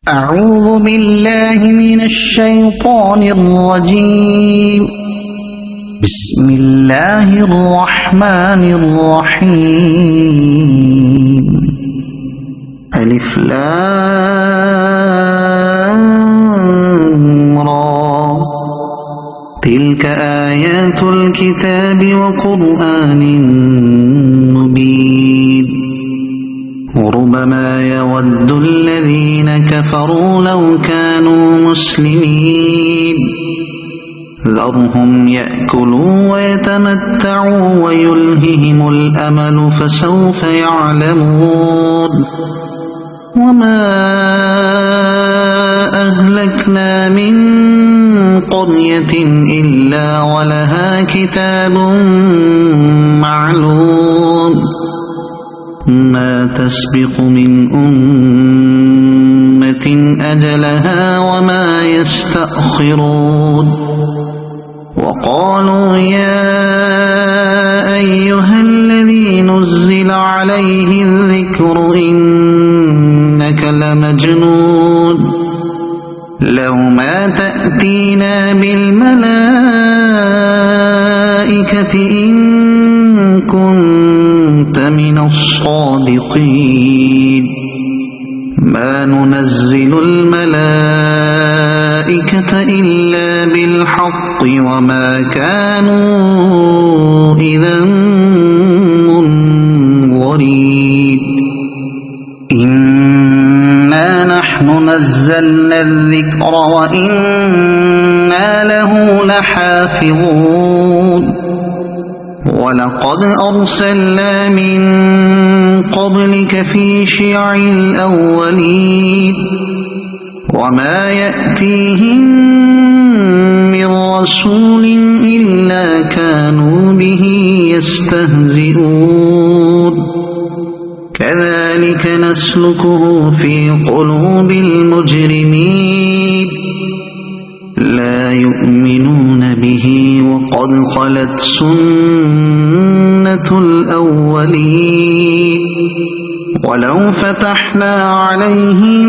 أعوذ بالله من الشيطان الرجيم. بسم الله الرحمن الرحيم. ألف لام را. تلك آيات الكتاب وقرآن مبين. ربما يود الذين كفروا لو كانوا مسلمين. ذرهم يأكلوا ويتمتعوا ويلههم الأمل فسوف يعلمون. وما أهلكنا من قرية إلا ولها كتاب معلوم. ما تسبق من أمة أجلها وما يستأخرون. وقالوا يا أيها الذي نزل عليه الذكر إنك لمجنون. لو ما تأتينا بالملائكة إن كنت من الصادقين. ما ننزل الملائكة إلا بالحق وما كانوا إذا منظرين. إنا نحن نزلنا الذكر وإنا له لحافظون. ولقد أرسلنا من قبلك في شيع الأولين. وما يأتيهم من رسول إلا كانوا به يستهزئون. كذلك نسلكه في قلوب المجرمين. لا يؤمنون به وقد خلت سنة الأولين. ولو فتحنا عليهم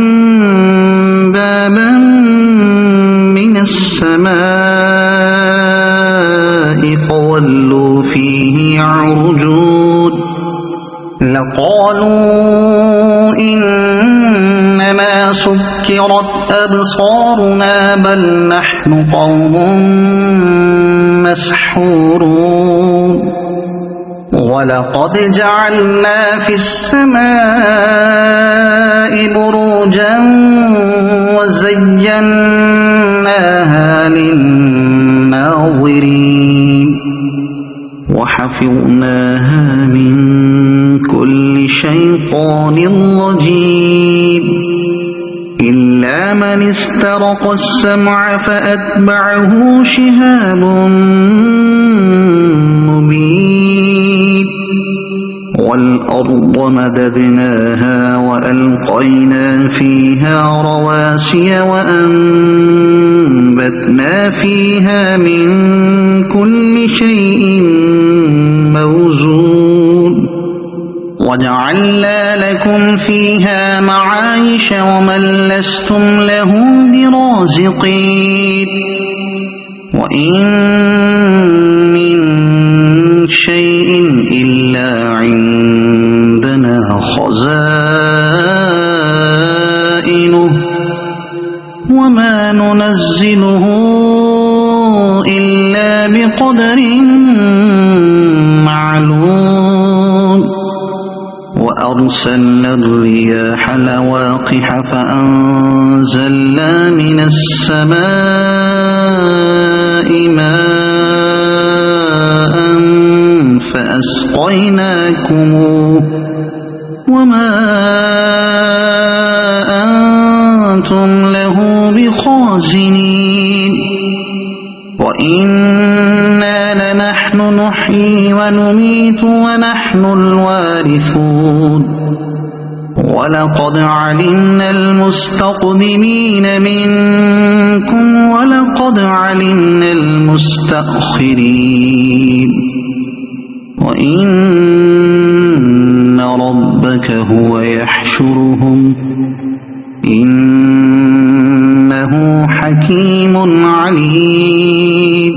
بابا من السماء فولوا فيه يعرجون لقالوا إنما سكرت أبصارنا بل نحن قوم مسحورون. ولقد جعلنا في السماء بروجا وزيناها للناظرين. وحفظناها من كل شيطان رجيم إلا من استرق السمع فأتبعه شهاب مبين. والأرض مددناها وألقينا فيها رواسي وأنبتنا فيها من كل شيء موزون. وجعلنا لكم فيها معايش ومن لستم له برازقين. وإن من شيء إلا عندنا خزائنه وما ننزله إلا بقدر معلوم. وأرسلنا الرياح لواقح فأنزلنا من السماء ماء فأسقيناكموه وما أنتم له بخازنين. وإنا لنحن نحيي ونميت ونحن الوارثون. ولقد علمنا المستقدمين منكم ولقد علمنا المستأخرين. وإن ربك هو يحشرهم إن حكيم عليم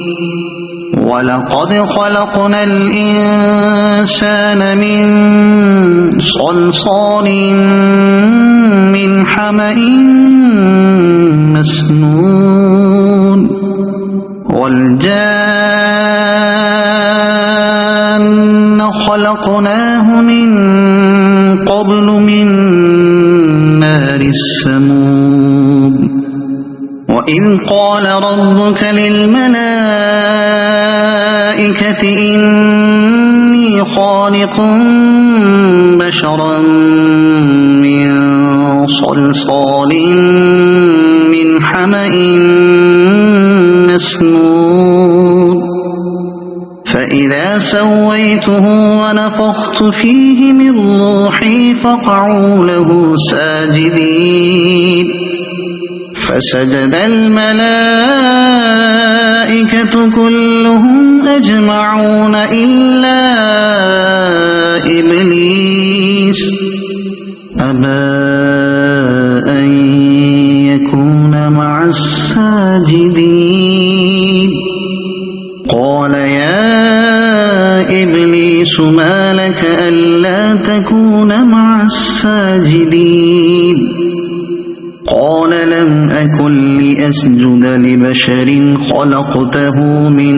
ولقد خلقنا الإنسان من صلصال من حمأ مسنون والجان خلقناه من قبل من نار السموم وإذ قال ربك للملائكة إني خالق بشرا من صلصال من حمأ مسنون فإذا سويته ونفخت فيه من روحي فقعوا له ساجدين فسجد الملائكة كلهم أجمعون إلا إبليس أبى أن يكون مع الساجدين قال يا إبليس ما لك ألا تكون مع الساجدين قال لم أكن لأسجد لبشر خلقته من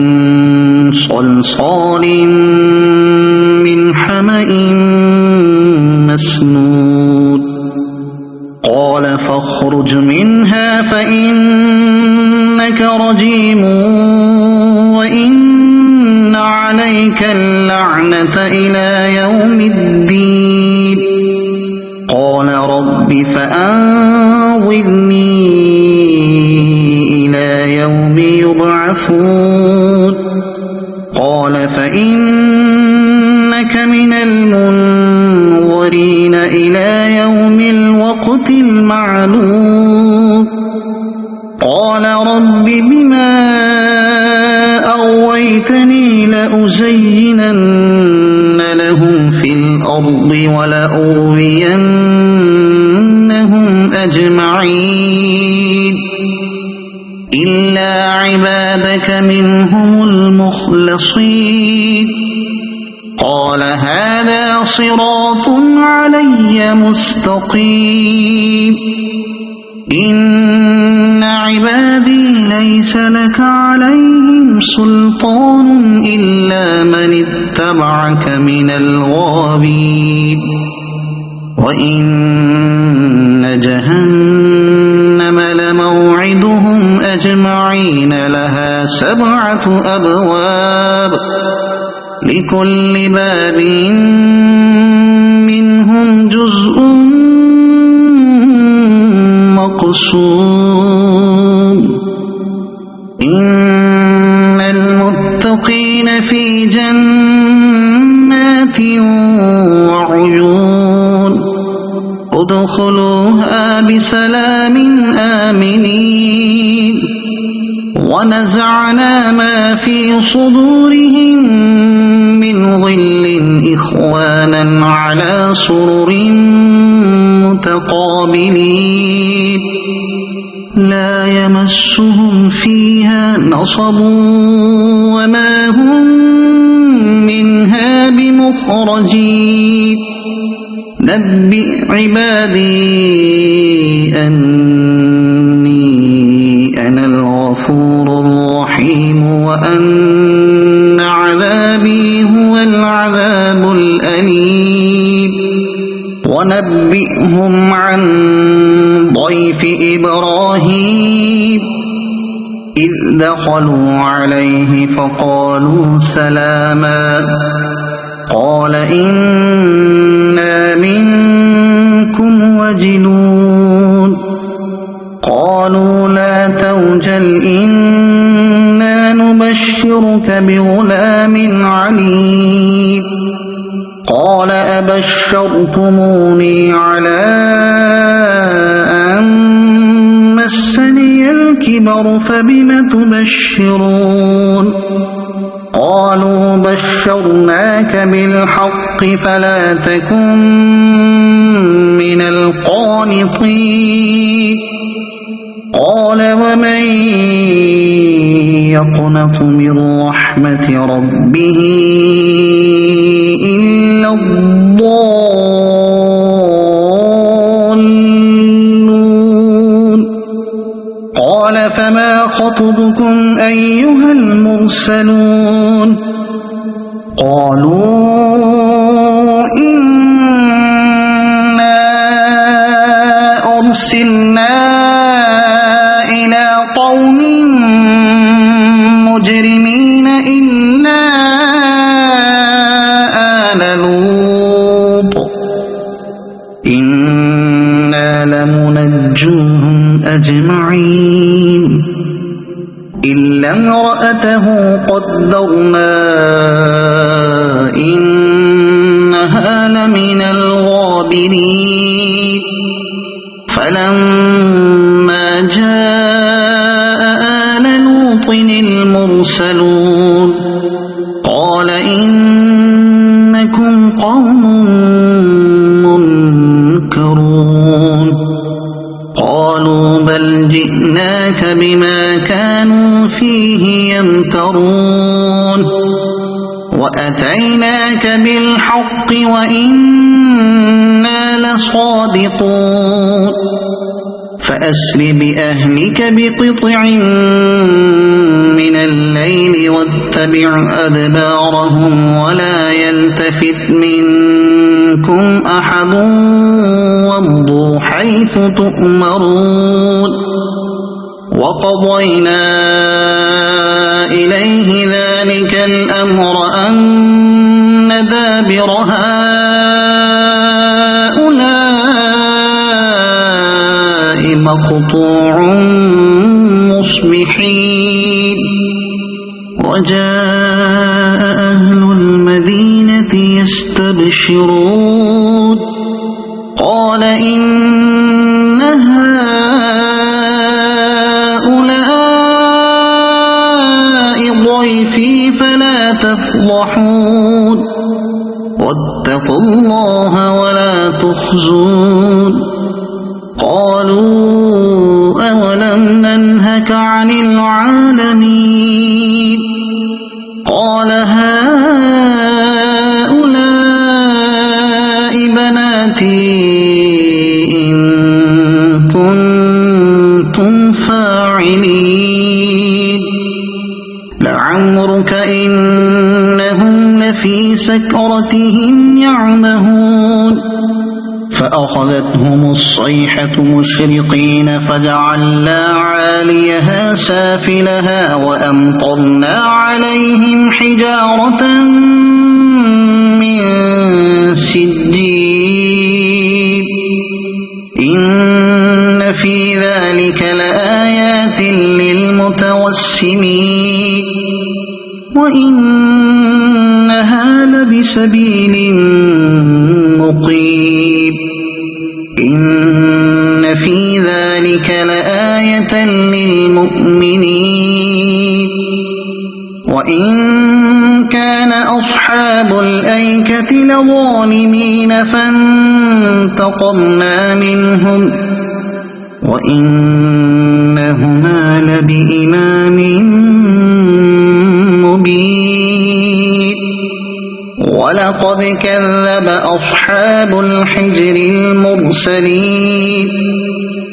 صلصال من حمأ مسنون قال فاخرج منها فإنك رجيم وإن عليك اللعنة إلى يوم الدين قال رب فأنظرني إلى يوم يبعثون قال فإنك من المنظرين إلى يوم الوقت المعلوم قال رب بما أغويتني لأزينن لهم في الأرض ولأغوينهم أجمعين إلا عبادك منهم المخلصين قال هذا صراط علي مستقيم إن عبادي ليس لك عليهم سلطان إلا من اتبعك من الغاوين وإن جهنم لموعدهم أجمعين لها 7 أبواب لكل باب منهم جزء مقسوم إن المتقين في جنات وعيون ادخلوها بسلام آمنين ونزعنا ما في صدورهم من غل إخوانا على سرر متقابلين لا يمسهم فيها نصب وما هم منها بمخرجين نبئ عبادي أني أنا الغفور الرحيم وأن عذابي هو العذاب الأليم ونبئهم عن ضيف إبراهيم إذ دخلوا عليه فقالوا سلاما قال إنا منكم وجلون قالوا لا توجل إنا نبشرك بغلام عليم قال أبشرتموني على أن مسني الكبر فبم تبشرون قالوا بشرناك بالحق فلا تكن من القانطين قال ومن يقنط من رحمة ربه إلا الضالون قال فما خطبكم أيها المرسلون قالوا إنا أرسلنا إلى قوم مجرمين إلا آل لوط إنا لمنجوهم أجمعين إلا امرأته قدرنا إنها لمن الغابرين فلما جاء آل لوط المرسلون قال إنكم قوم منكرون قالوا بل جئناك بما كانوا فيه يمترون وأتيناك بالحق وإنا لصادقون فأسر بأهلك بقطع من الليل واتبع أدبارهم ولا يلتفت منكم أحد وامضوا حيث تؤمرون وقضينا إليه ذلك الأمر أن دابر هؤلاء مقطوع مصبحين وجاء أهل المدينة يستبشرون قال إن هؤلاء ضيفي فلا تفضحون واتقوا الله ولا تخزون قالوا أولم ننهك عن العالمين قال هؤلاء بناتي إن كنتم فاعلين لعمرك إنهم لفي سكرتهم يعمهون فأخذتهم الصيحة مشرقين فجعلنا عاليها سافلها وأمطرنا عليهم حجارة من سجيل إن في ذلك لآيات للمتوسمين وإنها لبسبيل مقيم إن في ذلك لآية للمؤمنين وإن كان أصحاب الأيكة لظالمين فانتقمنا منهم وإنهما لبإمام مبين ولقد كذب أصحاب الحجر المرسلين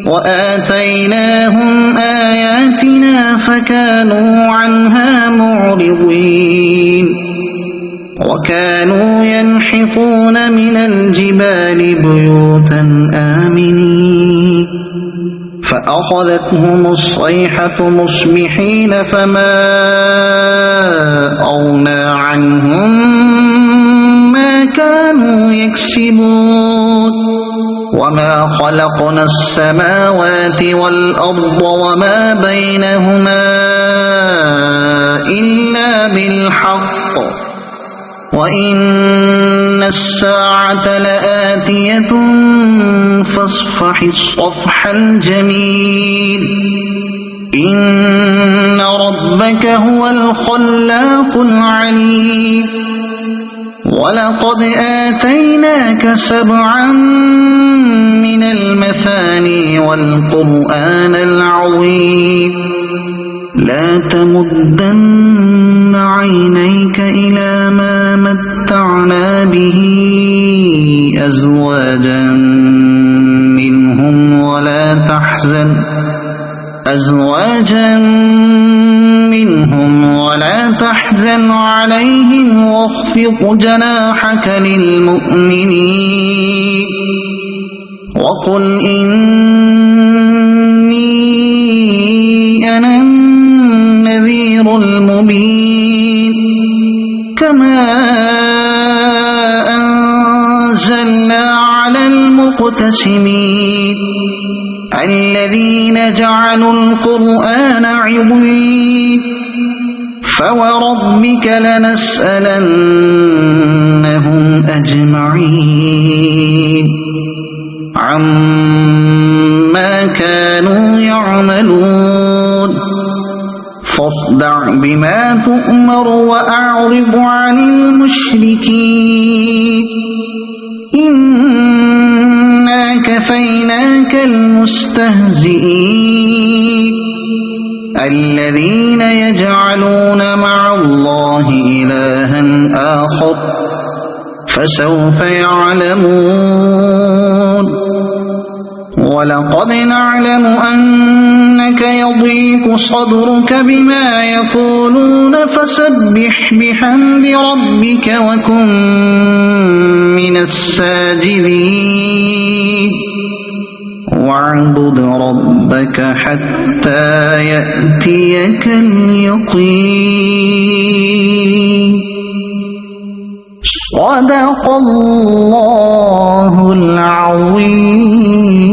وآتيناهم آياتنا فكانوا عنها معرضين وكانوا ينحطون من الجبال بيوتا آمنين فأخذتهم الصيحة مصبحين فما أغنى عنهم ما كانوا يكسبون وما خلقنا السماوات والأرض وما بينهما إلا بالحق وإن الساعة لآتية فاصفح الصفح الجميل إن ربك هو الخلاق العليم ولقد آتيناك 7 من المثاني والقرآن العظيم لا تمدن عينيك إلى ما متعنا به أزواجا منهم ولا تحزن عليهم واخفض جناحك للمؤمنين وقل إني أنا النذير المبين كما أنزلنا على المقتسمين الذين جعلوا القرآن عضين فوربك لنسألنهم أجمعين عما كانوا يعملون فاصدع بما تؤمر وأعرض عن المشركين إنا كفيناك المستهزئين الذين يجعلون مع الله إلها آخر فسوف يعلمون ولقد نعلم أنك يضيق صدرك بما يقولون فسبح بحمد ربك وكن من الساجدين واعبد ربك حتى يأتيك اليقين صدق الله العظيم.